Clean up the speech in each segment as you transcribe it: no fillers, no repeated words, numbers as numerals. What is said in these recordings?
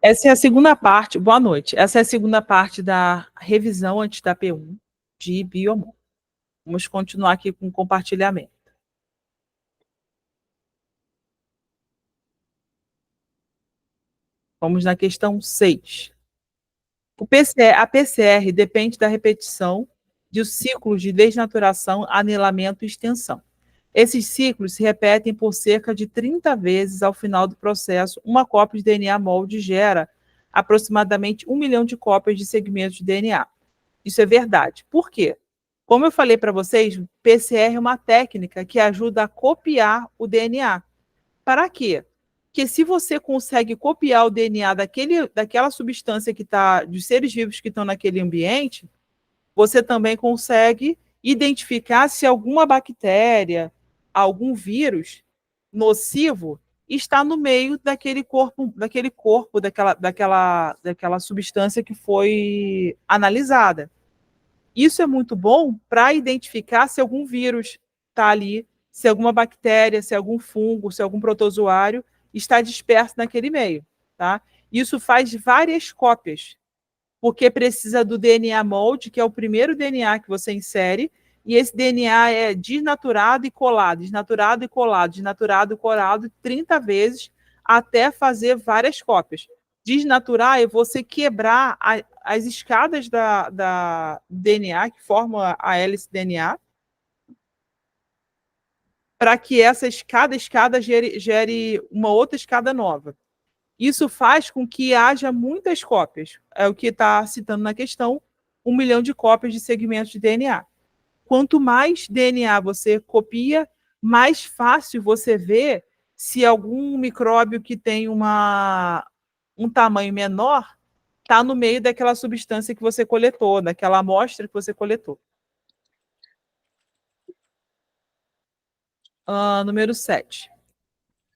Essa é a segunda parte. Boa noite. Essa é a segunda parte da revisão antes da P1 de Biomon. Vamos continuar aqui com o compartilhamento. Vamos na questão 6. A PCR depende da repetição de ciclos de desnaturação, anilamento e extensão. Esses ciclos se repetem por cerca de 30 vezes ao final do processo. Uma cópia de DNA molde gera aproximadamente 1 milhão de cópias de segmentos de DNA. Isso é verdade. Por quê? Como eu falei para vocês, PCR é uma técnica que ajuda a copiar o DNA. Para quê? Porque se você consegue copiar o DNA daquela substância que está, dos seres vivos que estão naquele ambiente, você também consegue identificar se alguma bactéria, algum vírus nocivo está no meio daquele corpo, daquela substância que foi analisada. Isso é muito bom para identificar se algum vírus está ali, se alguma bactéria, se algum fungo, se algum protozoário está disperso naquele meio, tá? Isso faz várias cópias, porque precisa do DNA molde, que é o primeiro DNA que você insere, e esse DNA é desnaturado e colado, desnaturado e colado, desnaturado e colado 30 vezes até fazer várias cópias. Desnaturar é você quebrar as escadas da DNA, que formam a hélice DNA, para que cada escada gere uma outra escada nova. Isso faz com que haja muitas cópias. É o que está citando na questão, 1 milhão de cópias de segmentos de DNA. Quanto mais DNA você copia, mais fácil você vê se algum micróbio que tem um tamanho menor está no meio daquela substância que você coletou, daquela amostra que você coletou. Número 7.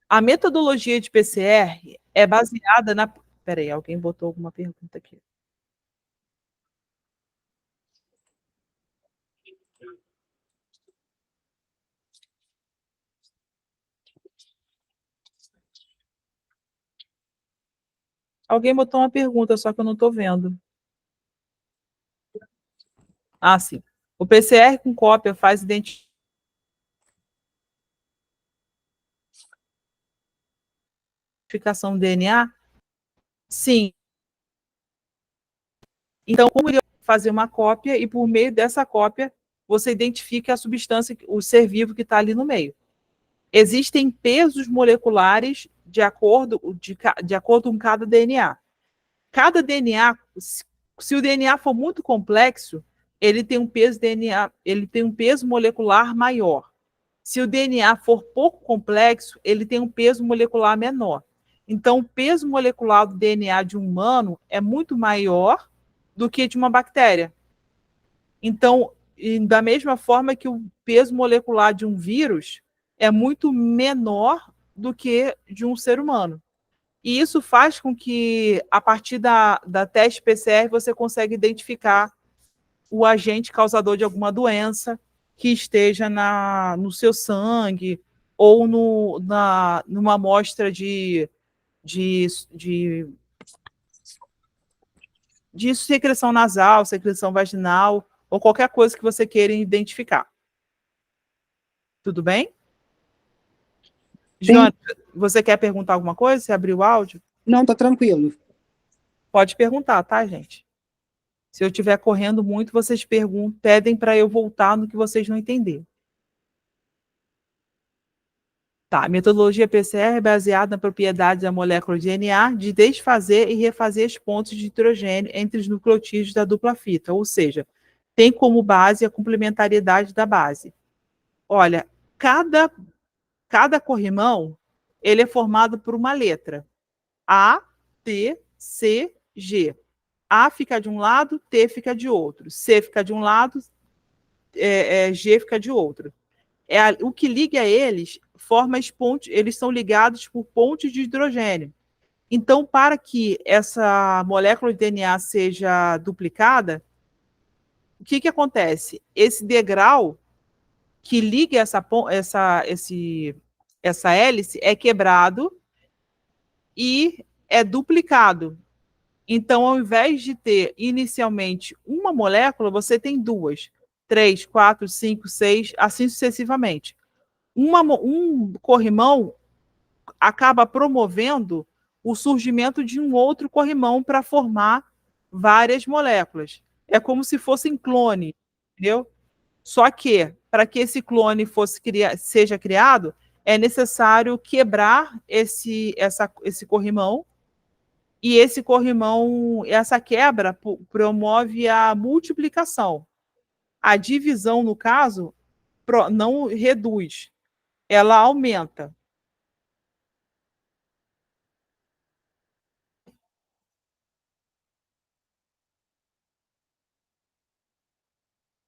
A metodologia de PCR é baseada na... Peraí, alguém botou alguma pergunta aqui. Alguém botou uma pergunta, só que eu não estou vendo. Ah, sim. O PCR com cópia faz identificação do DNA? Sim. Então, como iria fazer uma cópia e por meio dessa cópia você identifica a substância, o ser vivo que está ali no meio. Existem pesos moleculares de acordo com cada DNA. Cada DNA, se o DNA for muito complexo, ele tem um peso molecular maior. Se o DNA for pouco complexo, ele tem um peso molecular menor. Então, o peso molecular do DNA de um humano é muito maior do que de uma bactéria. Então, da mesma forma que o peso molecular de um vírus é muito menor do que de um ser humano. E isso faz com que, a partir da teste PCR, você consiga identificar o agente causador de alguma doença que esteja no seu sangue ou numa amostra de secreção nasal, secreção vaginal, ou qualquer coisa que você queira identificar. Tudo bem? Jônia, você quer perguntar alguma coisa? Você abriu o áudio? Não, tá tranquilo. Pode perguntar, tá, gente? Se eu estiver correndo muito, vocês pedem para eu voltar no que vocês não entenderam. Tá, a metodologia PCR é baseada na propriedade da molécula de DNA de desfazer e refazer os pontos de hidrogênio entre os nucleotídeos da dupla fita, ou seja, tem como base a complementariedade da base. Olha, cada corrimão, ele é formado por uma letra. A, T, C, G. A fica de um lado, T fica de outro. C fica de um lado, G fica de outro. O que liga a eles forma as pontes, eles são ligados por pontes de hidrogênio. Então, para que essa molécula de DNA seja duplicada, o que acontece? Esse degrau que liga essa hélice é quebrado e é duplicado. Então, ao invés de ter inicialmente uma molécula, você tem duas, três, quatro, cinco, seis, assim sucessivamente. Um corrimão acaba promovendo o surgimento de um outro corrimão para formar várias moléculas. É como se fossem clone, entendeu? Só que, para que esse clone seja criado, é necessário quebrar esse corrimão, e esse corrimão, essa quebra promove a multiplicação. A divisão, no caso, não reduz, ela aumenta.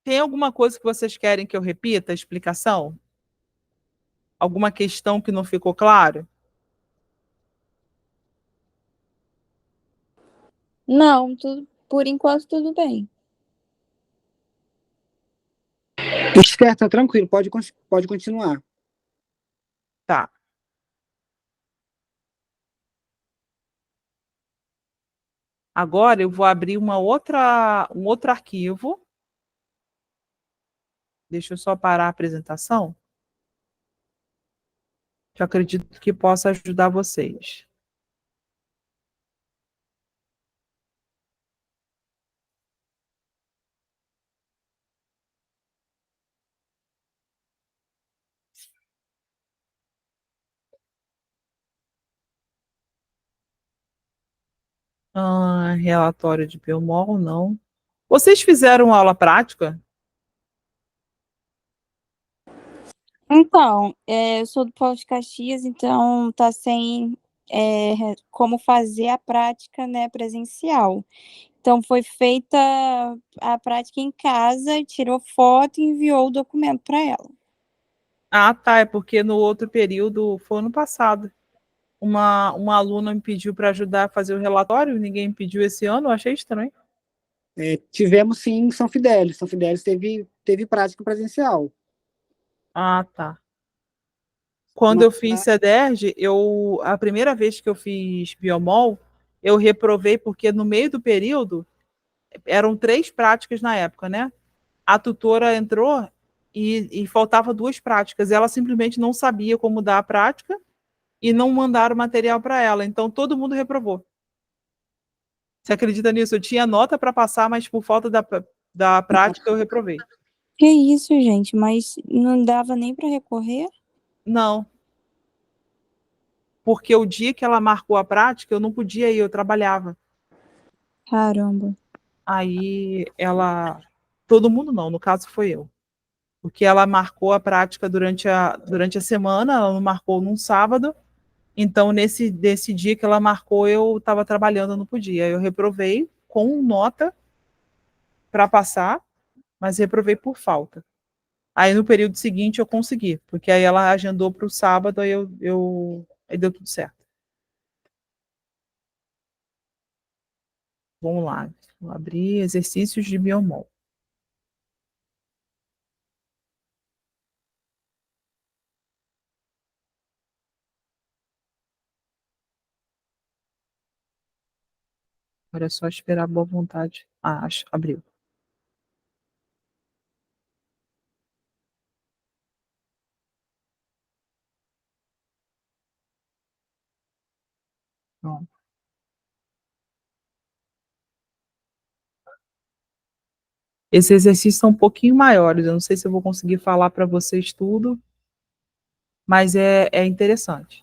Tem alguma coisa que vocês querem que eu repita a explicação? Alguma questão que não ficou clara? Não, tudo, por enquanto tudo bem. Certo, tá tranquilo, pode continuar. Tá. Agora eu vou abrir um outro arquivo. Deixa eu só parar a apresentação, que eu acredito que possa ajudar vocês. Relatório de Biomol, não. Vocês fizeram aula prática? Então, eu sou do Polo de Caxias, então tá sem como fazer a prática, né, presencial. Então foi feita a prática em casa, tirou foto e enviou o documento para ela. Ah, tá. É porque no outro período, foi ano passado, uma aluna me pediu para ajudar a fazer o relatório, ninguém me pediu esse ano, eu achei estranho. Tivemos sim em São Fidélis. São Fidélis teve prática presencial. Ah, tá. Quando Mas, eu fiz CEDERJ, a primeira vez que eu fiz biomol, eu reprovei porque no meio do período eram 3 práticas na época, né? A tutora entrou e faltava 2 práticas. Ela simplesmente não sabia como dar a prática e não mandaram material para ela. Então todo mundo reprovou. Você acredita nisso? Eu tinha nota para passar, mas por falta da prática eu reprovei. Que isso, gente, mas não dava nem para recorrer? Não, porque o dia que ela marcou a prática, eu não podia ir, eu trabalhava. Caramba. Aí todo mundo não, no caso foi eu. Porque ela marcou a prática durante a semana, ela não marcou num sábado. Então, nesse dia que ela marcou, eu estava trabalhando, eu não podia. Eu reprovei com nota para passar, mas reprovei por falta. Aí no período seguinte eu consegui, porque aí ela agendou para o sábado, aí deu tudo certo. Vamos lá, vou abrir exercícios de biomol. Agora é só esperar a boa vontade. Ah, abriu. Pronto. Esses exercícios são um pouquinho maiores, eu não sei se eu vou conseguir falar para vocês tudo, mas é interessante.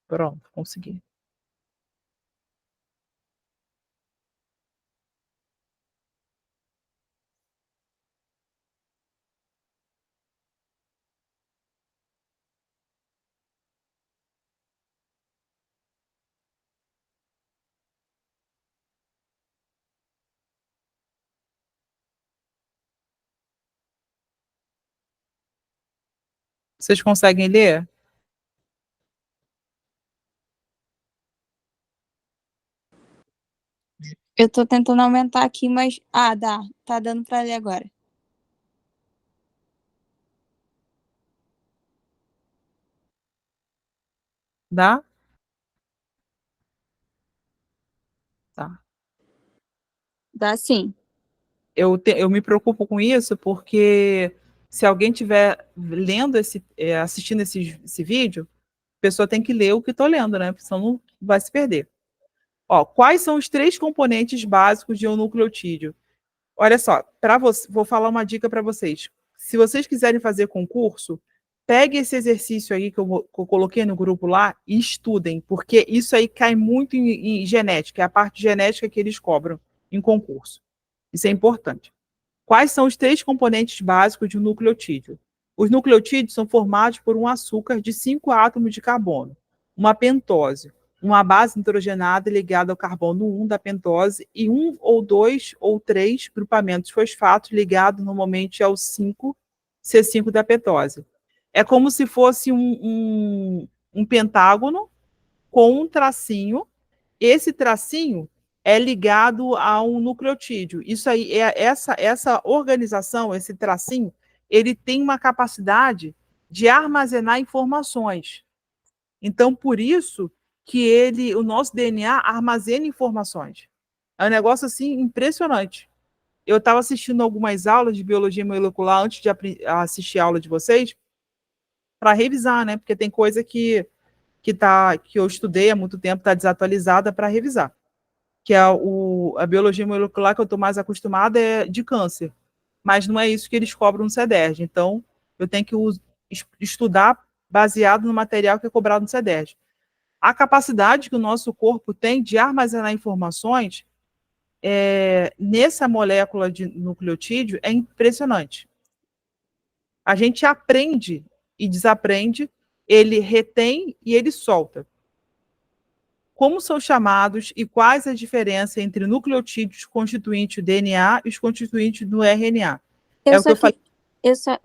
Pronto, consegui. Vocês conseguem ler? Eu tô tentando aumentar aqui, mas... Ah, dá. Tá dando para ler agora. Dá? Tá. Dá sim. Eu me preocupo com isso porque se alguém estiver lendo assistindo esse vídeo, a pessoa tem que ler o que estou lendo, né? Porque senão não vai se perder. Ó, quais são os 3 componentes básicos de um nucleotídeo? Olha só, vou falar uma dica para vocês. Se vocês quiserem fazer concurso, pegue esse exercício aí que eu coloquei no grupo lá e estudem, porque isso aí cai muito em genética, é a parte genética que eles cobram em concurso. Isso é importante. Quais são os 3 componentes básicos de um nucleotídeo? Os nucleotídeos são formados por um açúcar de 5 átomos de carbono, uma pentose, uma base nitrogenada ligada ao carbono 1 da pentose e 1 ou 2 ou 3 grupamentos fosfatos ligados normalmente ao 5C5 da pentose. É como se fosse um pentágono com um tracinho. Esse tracinho é ligado a um nucleotídeo. Isso aí, essa organização, esse tracinho, ele tem uma capacidade de armazenar informações. Então, por isso que o nosso DNA armazena informações. É um negócio assim impressionante. Eu estava assistindo algumas aulas de biologia molecular antes de assistir a aula de vocês, para revisar, né? Porque tem coisa que eu estudei há muito tempo, está desatualizada para revisar. Que é a biologia molecular que eu estou mais acostumada é de câncer. Mas não é isso que eles cobram no CEDERJ. Então, eu tenho que estudar baseado no material que é cobrado no CEDERJ. A capacidade que o nosso corpo tem de armazenar informações nessa molécula de nucleotídeo é impressionante. A gente aprende e desaprende, ele retém e ele solta. Como são chamados e quais as diferenças entre nucleotídeos constituintes do DNA e os constituintes do RNA? É o que eu falei.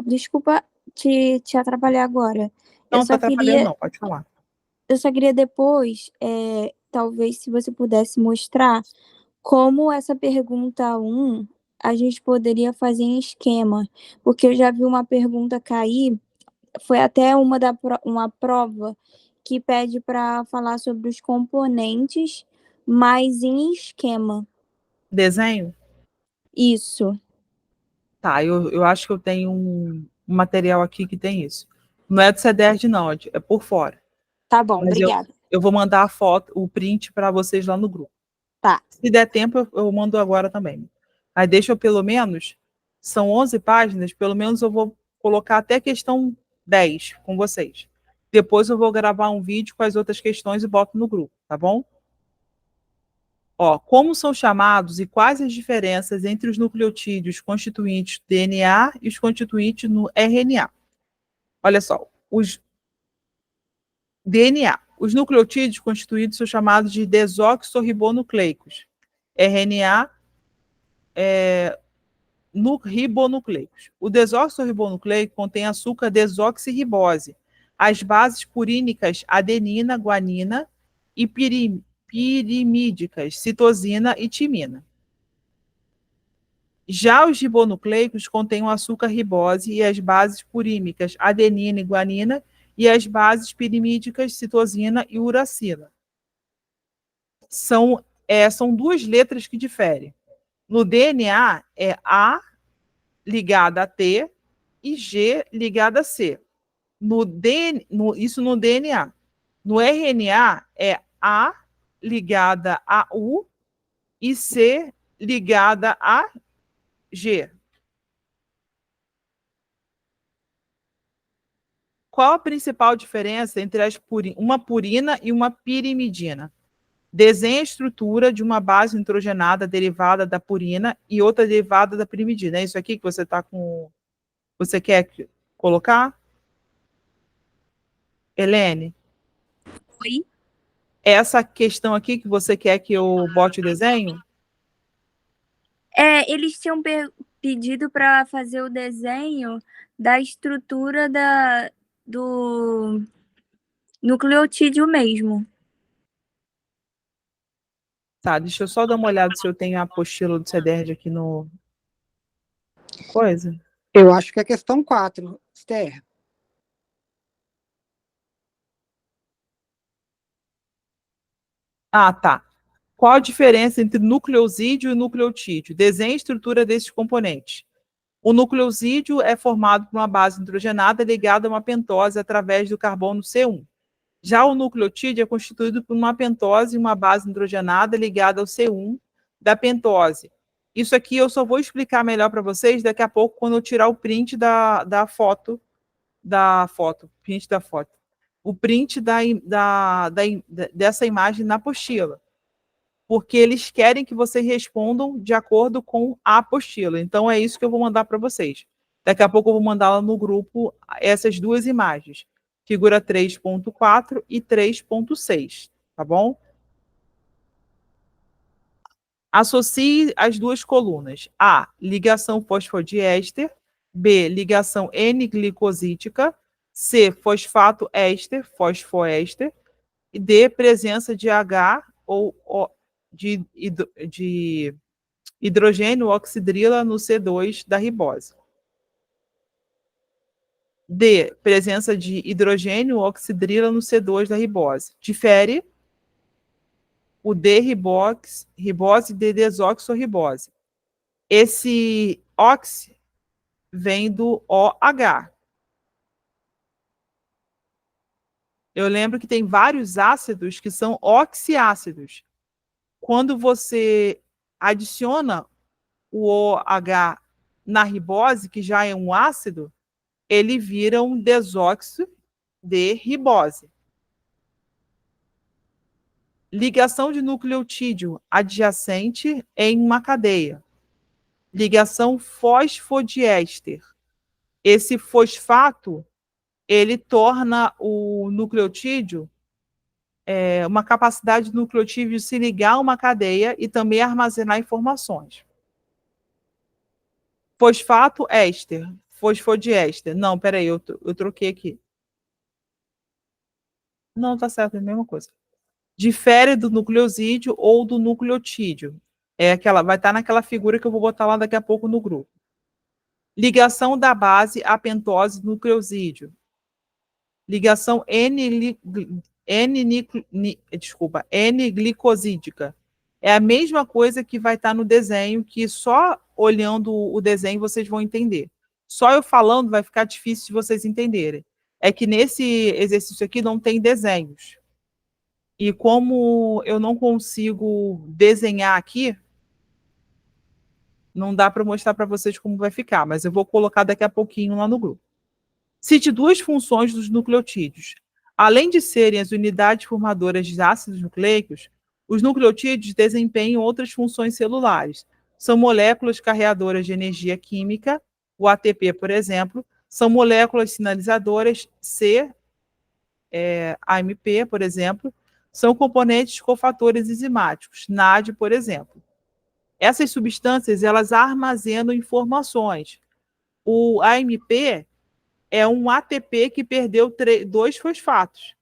Desculpa te atrapalhar agora. Não está atrapalhando, não, pode falar. Eu só queria depois, talvez, se você pudesse mostrar como essa pergunta 1 a gente poderia fazer em esquema. Porque eu já vi uma pergunta cair, foi até uma prova que pede para falar sobre os componentes, mas em esquema. Desenho? Isso. Tá, eu acho que eu tenho um material aqui que tem isso. Não é do CEDERJ, não, é por fora. Tá bom, Mas obrigada. eu vou mandar a foto, o print para vocês lá no grupo. Tá. Se der tempo, eu mando agora também. Aí deixa eu pelo menos, são 11 páginas, pelo menos eu vou colocar até questão 10 com vocês. Depois eu vou gravar um vídeo com as outras questões e boto no grupo, tá bom? Ó, como são chamados e quais as diferenças entre os nucleotídeos constituintes do DNA e os constituintes no RNA? Olha só, os DNA. Os nucleotídeos constituídos são chamados de desoxirribonucleicos. RNA ribonucleicos. O desoxirribonucleico contém açúcar desoxirribose, as bases purínicas adenina, guanina e pirimídicas, citosina e timina. Já os ribonucleicos contêm o açúcar ribose e as bases purímicas adenina e guanina e as bases pirimídicas, citosina e uracila. São 2 letras que diferem. No DNA é A ligada a T e G ligada a C. Isso no DNA. No RNA é A ligada a U e C ligada a G. Qual a principal diferença entre uma purina e uma pirimidina? Desenhe a estrutura de uma base nitrogenada derivada da purina e outra derivada da pirimidina. É isso aqui que você está com. Você quer colocar? Helene? Oi? Essa questão aqui que você quer que eu bote o desenho? Eles tinham pedido para fazer o desenho da estrutura do nucleotídeo mesmo. Tá, deixa eu só dar uma olhada se eu tenho a apostila do CEDERJ aqui no... Coisa. Eu acho que é questão 4, Esther. Ah, tá. Qual a diferença entre nucleosídeo e nucleotídeo? Desenhe a estrutura desses componentes. O nucleosídeo é formado por uma base nitrogenada ligada a uma pentose através do carbono C1. Já o nucleotídeo é constituído por uma pentose e uma base nitrogenada ligada ao C1 da pentose. Isso aqui eu só vou explicar melhor para vocês daqui a pouco, quando eu tirar o print da foto. Print da foto. O print dessa imagem na apostila. Porque eles querem que vocês respondam de acordo com a apostila. Então, é isso que eu vou mandar para vocês. Daqui a pouco eu vou mandar lá no grupo essas duas imagens. Figura 3.4 e 3.6, tá bom? Associe as duas colunas. A, ligação fosfodiéster. B, ligação N-glicosídica. C, fosfato éster, fosfoéster. E D, presença de H ou de hidrogênio oxidrila no C2 da ribose. D, presença de hidrogênio oxidrila no C2 da ribose. Difere o D-ribose de desoxorribose. Esse oxi vem do OH. Eu lembro que tem vários ácidos que são oxiácidos. Quando você adiciona o OH na ribose, que já é um ácido, ele vira um desóxido de ribose. Ligação de nucleotídeo adjacente em uma cadeia. Ligação fosfodiéster. Esse fosfato, ele torna o nucleotídeo, uma capacidade do nucleotídeo se ligar a uma cadeia e também armazenar informações. Fosfato éster, fosfodiéster. Não, peraí, eu troquei aqui. Não, tá certo, é a mesma coisa. Difere do nucleosídeo ou do nucleotídeo. Vai estar naquela figura que eu vou botar lá daqui a pouco no grupo. Ligação da base à pentose do nucleosídeo. Ligação N-glicosídica. É a mesma coisa que vai estar no desenho, que só olhando o desenho vocês vão entender. Só eu falando vai ficar difícil de vocês entenderem. É que nesse exercício aqui não tem desenhos. E como eu não consigo desenhar aqui, não dá para mostrar para vocês como vai ficar, mas eu vou colocar daqui a pouquinho lá no grupo. Cite duas funções dos nucleotídeos. Além de serem as unidades formadoras de ácidos nucleicos, os nucleotídeos desempenham outras funções celulares. São moléculas carreadoras de energia química, o ATP, por exemplo, são moléculas sinalizadoras, AMP, por exemplo, são componentes cofatores enzimáticos, NAD, por exemplo. Essas substâncias, elas armazenam informações. O AMP é um ATP que perdeu 2 fosfatos.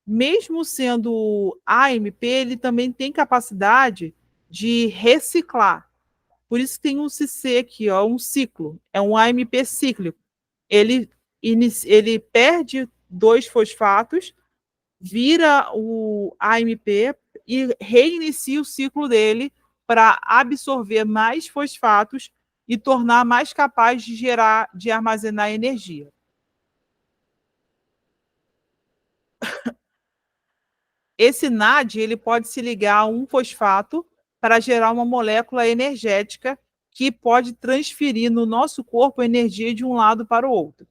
Mesmo sendo AMP, ele também tem capacidade de reciclar. Por isso tem um CC aqui, ó, um ciclo. É um AMP cíclico. Ele perde 2 fosfatos, vira o AMP e reinicia o ciclo dele para absorver mais fosfatos e tornar mais capaz de armazenar energia. Esse NAD ele pode se ligar a um fosfato para gerar uma molécula energética que pode transferir no nosso corpo energia de um lado para o outro.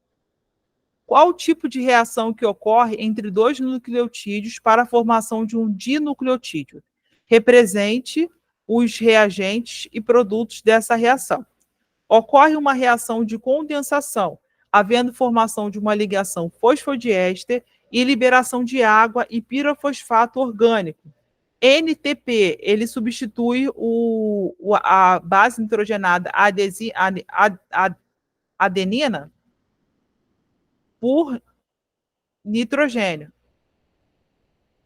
Qual o tipo de reação que ocorre entre dois nucleotídeos para a formação de um dinucleotídeo? Represente os reagentes e produtos dessa reação. Ocorre uma reação de condensação, havendo formação de uma ligação fosfodiéster e liberação de água e pirofosfato orgânico. NTP, ele substitui a base nitrogenada adenina por nitrogênio,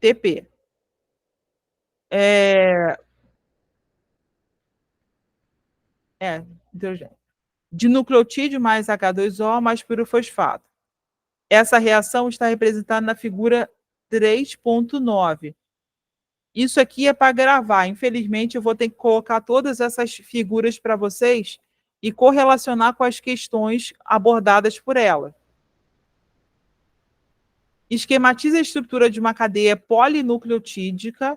TP. Nitrogênio. Dinucleotídeo mais H2O mais pirofosfato. Essa reação está representada na figura 3.9. Isso aqui é para gravar. Infelizmente, eu vou ter que colocar todas essas figuras para vocês e correlacionar com as questões abordadas por ela. Esquematiza a estrutura de uma cadeia polinucleotídica,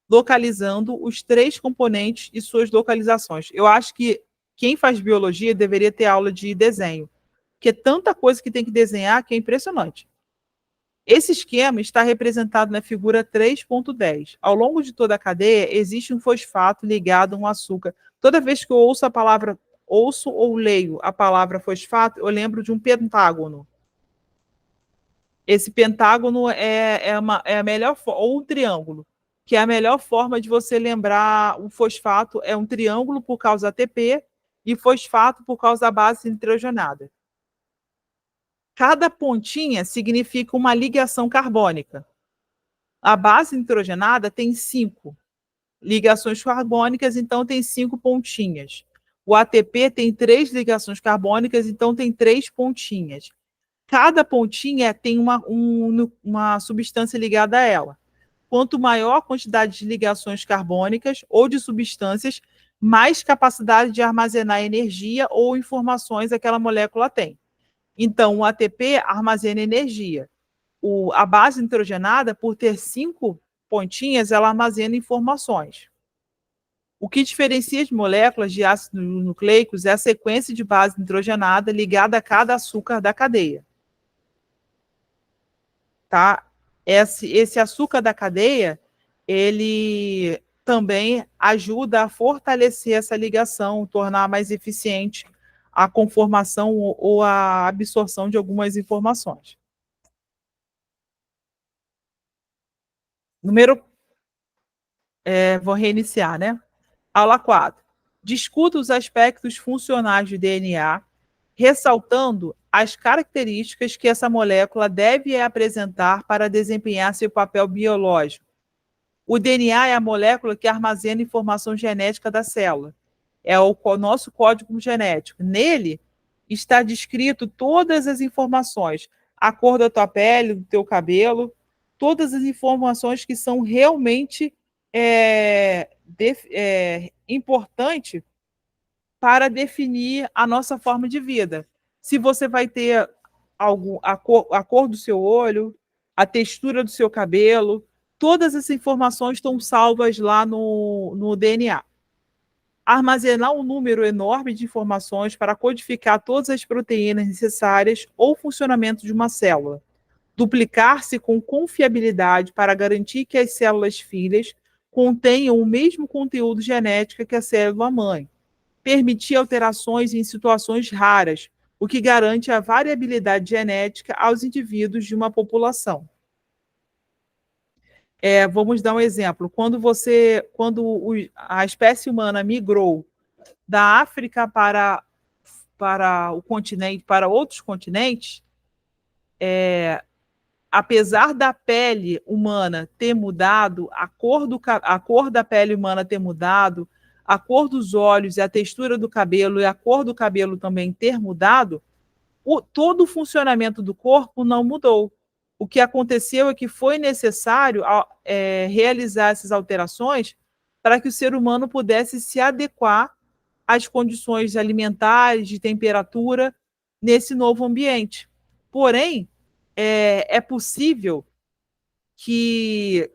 localizando os 3 componentes e suas localizações. Eu acho que quem faz biologia deveria ter aula de desenho, porque é tanta coisa que tem que desenhar que é impressionante. Esse esquema está representado na figura 3.10. Ao longo de toda a cadeia, existe um fosfato ligado a um açúcar. Toda vez que eu ouço ou leio a palavra fosfato, eu lembro de um pentágono. Esse pentágono é a melhor forma, ou um triângulo, que é a melhor forma de você lembrar o fosfato, é um triângulo por causa da ATP e fosfato por causa da base nitrogenada. Cada pontinha significa uma ligação carbônica. A base nitrogenada tem 5 ligações carbônicas, então tem 5 pontinhas. O ATP tem 3 ligações carbônicas, então tem 3 pontinhas. Cada pontinha tem uma substância ligada a ela. Quanto maior a quantidade de ligações carbônicas ou de substâncias, mais capacidade de armazenar energia ou informações aquela molécula tem. Então, o ATP armazena energia. A base nitrogenada, por ter 5 pontinhas, ela armazena informações. O que diferencia as moléculas de ácidos nucleicos é a sequência de base nitrogenada ligada a cada açúcar da cadeia. Tá? Esse açúcar da cadeia, ele também ajuda a fortalecer essa ligação, tornar mais eficiente a conformação ou a absorção de algumas informações. Vou reiniciar, né? Aula 4. Discuta os aspectos funcionais do DNA, ressaltando as características que essa molécula deve apresentar para desempenhar seu papel biológico. O DNA é a molécula que armazena informação genética da célula. É o nosso código genético. Nele está descrito todas as informações, a cor da tua pele, do teu cabelo, todas as informações que são realmente importantes para definir a nossa forma de vida. Se você vai ter a cor do seu olho, a textura do seu cabelo, todas essas informações estão salvas lá no DNA. Armazenar um número enorme de informações para codificar todas as proteínas necessárias ou funcionamento de uma célula. Duplicar-se com confiabilidade para garantir que as células filhas contenham o mesmo conteúdo genético que a célula-mãe. Permitir alterações em situações raras, o que garante a variabilidade genética aos indivíduos de uma população. Vamos dar um exemplo. Quando a espécie humana migrou da África para o continente, para outros continentes, apesar da pele humana ter mudado, a cor da pele humana ter mudado, a cor dos olhos e a textura do cabelo e a cor do cabelo também ter mudado, todo o funcionamento do corpo não mudou. O que aconteceu é que foi necessário realizar essas alterações para que o ser humano pudesse se adequar às condições alimentares, de temperatura, nesse novo ambiente. Porém, é possível que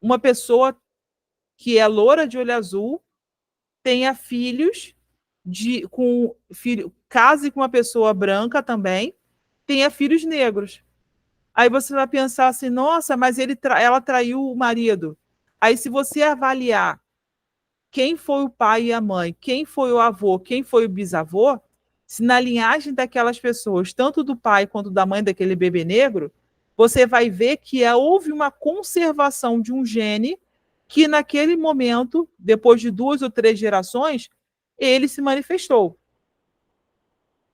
uma pessoa que é loura de olho azul tenha filhos, case com uma pessoa branca também, tenha filhos negros. Aí você vai pensar assim, nossa, mas ela traiu o marido. Aí se você avaliar quem foi o pai e a mãe, quem foi o avô, quem foi o bisavô, se na linhagem daquelas pessoas, tanto do pai quanto da mãe daquele bebê negro, você vai ver que houve uma conservação de um gene que naquele momento, depois de 2 ou 3 gerações, ele se manifestou.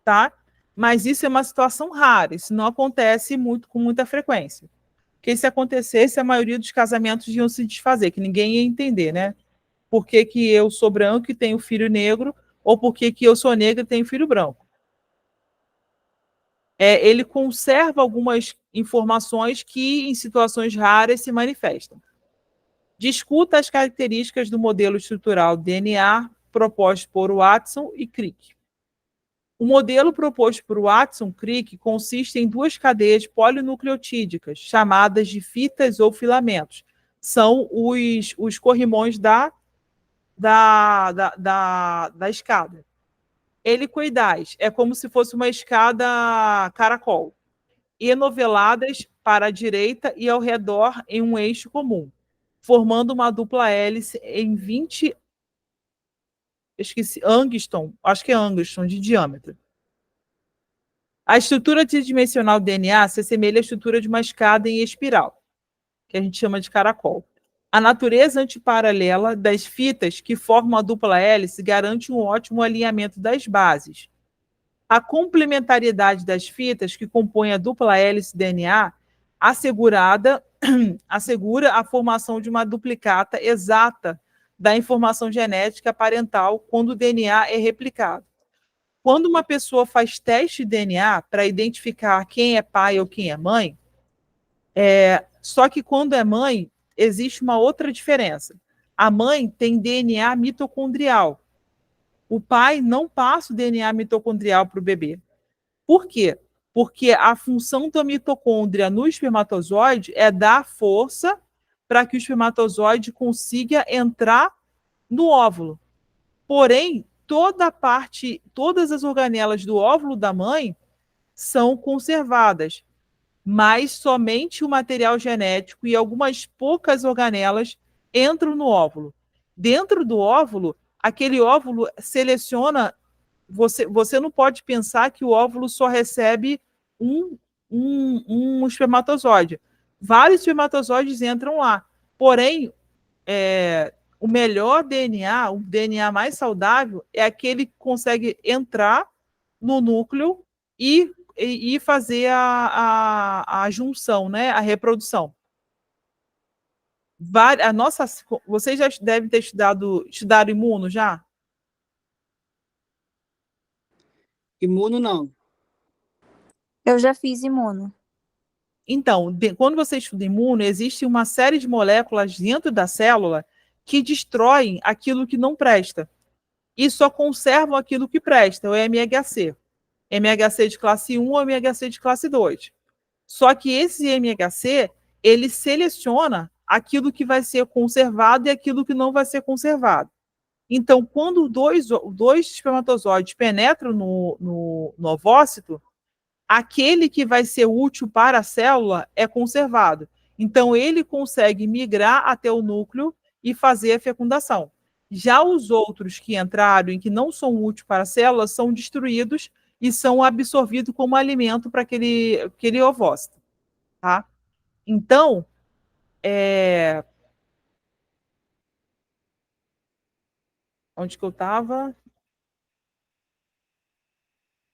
Tá? Mas isso é uma situação rara, isso não acontece com muita frequência. Porque se acontecesse, a maioria dos casamentos iam se desfazer, que ninguém ia entender, né? Por que que eu sou branco e tenho filho negro, ou por que que eu sou negro e tenho filho branco. Ele conserva algumas informações que, em situações raras, se manifestam. Discuta as características do modelo estrutural DNA proposto por Watson e Crick. O modelo proposto por Watson Crick consiste em duas cadeias polinucleotídicas, chamadas de fitas ou filamentos. São os corrimões da escada. Helicoidais, é como se fosse uma escada caracol, enoveladas para a direita e ao redor em um eixo comum, formando uma dupla hélice em 20 angstrom, acho que é angstrom de diâmetro. A estrutura tridimensional do DNA se assemelha à estrutura de uma escada em espiral, que a gente chama de caracol. A natureza antiparalela das fitas que formam a dupla hélice garante um ótimo alinhamento das bases. A complementariedade das fitas que compõem a dupla hélice DNA assegura a formação de uma duplicata exata da informação genética parental quando o DNA é replicado. Quando uma pessoa faz teste de DNA para identificar quem é pai ou quem é mãe, só que quando é mãe, existe uma outra diferença. A mãe tem DNA mitocondrial. O pai não passa o DNA mitocondrial para o bebê. Por quê? Porque a função da mitocôndria no espermatozoide é dar força para que o espermatozoide consiga entrar no óvulo. Porém, todas as organelas do óvulo da mãe são conservadas, mas somente o material genético e algumas poucas organelas entram no óvulo. Dentro do óvulo, aquele óvulo seleciona. Você não pode pensar que o óvulo só recebe um espermatozoide. Vários espermatozoides entram lá. Porém, o melhor DNA, o DNA mais saudável, é aquele que consegue entrar no núcleo e fazer a junção, né? A reprodução. Vocês já devem ter estudado imuno já? Imuno, não. Eu já fiz imuno. Então, quando você estuda imuno, existe uma série de moléculas dentro da célula que destroem aquilo que não presta e só conservam aquilo que presta, o MHC. MHC de classe 1 ou MHC de classe 2. Só que esse MHC, ele seleciona aquilo que vai ser conservado e aquilo que não vai ser conservado. Então, quando dois espermatozoides penetram no ovócito, aquele que vai ser útil para a célula é conservado. Então, ele consegue migrar até o núcleo e fazer a fecundação. Já os outros que entraram e que não são úteis para a célula são destruídos e são absorvidos como alimento para aquele ovócito. Tá? Então, onde que eu estava?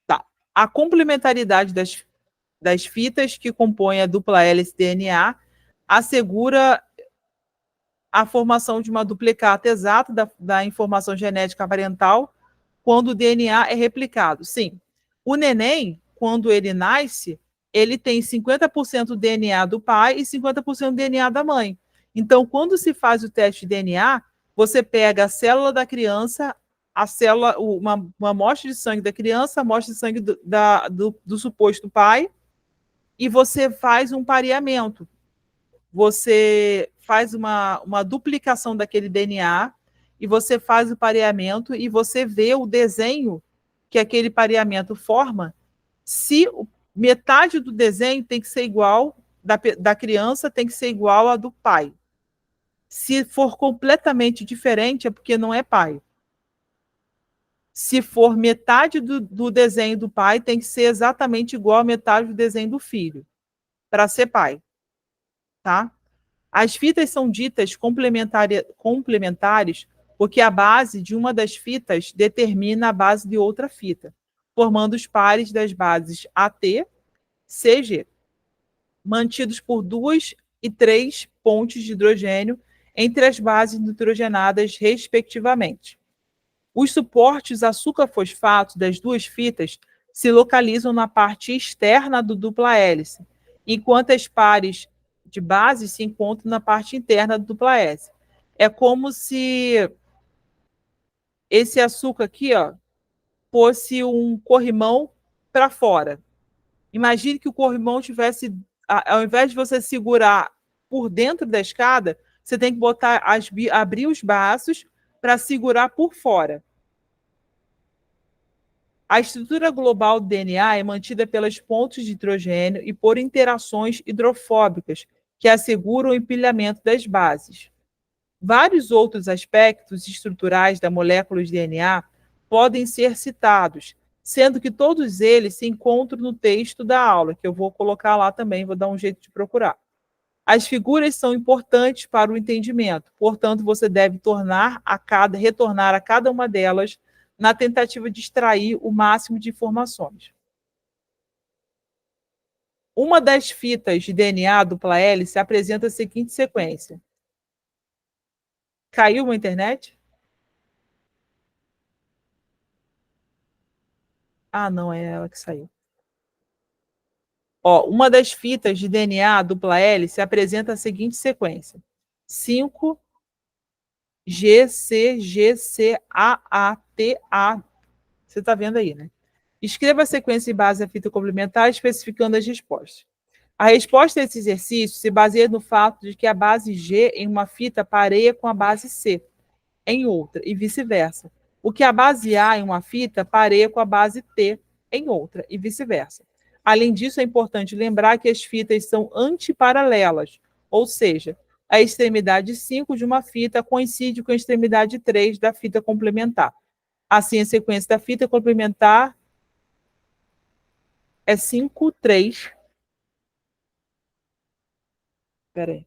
Tá. A complementaridade das fitas que compõem a dupla hélice DNA assegura a formação de uma duplicata exata da informação genética parental quando o DNA é replicado. Sim, o neném, quando ele nasce, ele tem 50% do DNA do pai e 50% do DNA da mãe. Então, quando se faz o teste de DNA, você pega a célula da criança, uma amostra de sangue da criança, a amostra de sangue do suposto pai, e você faz um pareamento. Você faz uma duplicação daquele DNA e você faz o pareamento e você vê o desenho que aquele pareamento forma. Se metade do desenho tem que ser igual, da criança tem que ser igual à do pai. Se for completamente diferente, é porque não é pai. Se for metade do desenho do pai, tem que ser exatamente igual a metade do desenho do filho, para ser pai. Tá? As fitas são ditas complementares porque a base de uma das fitas determina a base de outra fita. formando os pares das bases AT, CG, mantidos por 2 e 3 pontes de hidrogênio entre as bases nitrogenadas, respectivamente. Os suportes açúcar-fosfato das duas fitas se localizam na parte externa do dupla hélice, enquanto as pares de base se encontram na parte interna do dupla hélice. É como se esse açúcar aqui, ó, fosse um corrimão para fora. Imagine que o corrimão tivesse, ao invés de você segurar por dentro da escada, você tem que botar abrir os braços para segurar por fora. A estrutura global do DNA é mantida pelas pontes de hidrogênio e por interações hidrofóbicas, que asseguram o empilhamento das bases. Vários outros aspectos estruturais da molécula de DNA podem ser citados, sendo que todos eles se encontram no texto da aula, que eu vou colocar lá também, vou dar um jeito de procurar. As figuras são importantes para o entendimento, portanto, você deve retornar a cada uma delas na tentativa de extrair o máximo de informações. Uma das fitas de DNA dupla hélice apresenta a seguinte sequência. Caiu uma internet? Ah, não, é ela que saiu. Ó, uma das fitas de DNA dupla hélice apresenta a seguinte sequência. 5 GCGCAATA. Você está vendo aí, né? Escreva a sequência em base à fita complementar, especificando as respostas. A resposta a esse exercício se baseia no fato de que a base G em uma fita pareia com a base C em outra, e vice-versa. O que a base A em uma fita pareia com a base T em outra, e vice-versa. Além disso, é importante lembrar que as fitas são antiparalelas, ou seja, a extremidade 5 de uma fita coincide com a extremidade 3 da fita complementar. Assim, a sequência da fita complementar é 5, 3. Espera aí.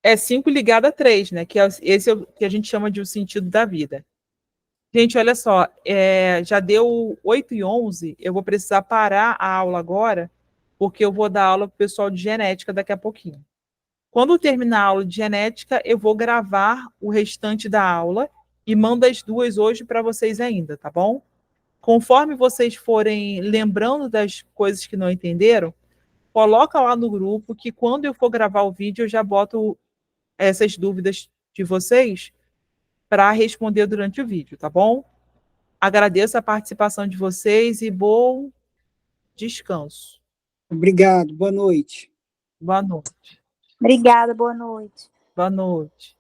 É 5 ligado a 3, né? Esse é o que a gente chama de o sentido da vida. Gente, olha só, já deu 8h11, eu vou precisar parar a aula agora, porque eu vou dar aula para o pessoal de genética daqui a pouquinho. Quando terminar a aula de genética, eu vou gravar o restante da aula e mando as duas hoje para vocês ainda, tá bom? Conforme vocês forem lembrando das coisas que não entenderam, coloca lá no grupo que quando eu for gravar o vídeo, eu já boto essas dúvidas de vocês para responder durante o vídeo, tá bom? Agradeço a participação de vocês e bom descanso. Obrigado, boa noite. Boa noite. Obrigada, boa noite. Boa noite.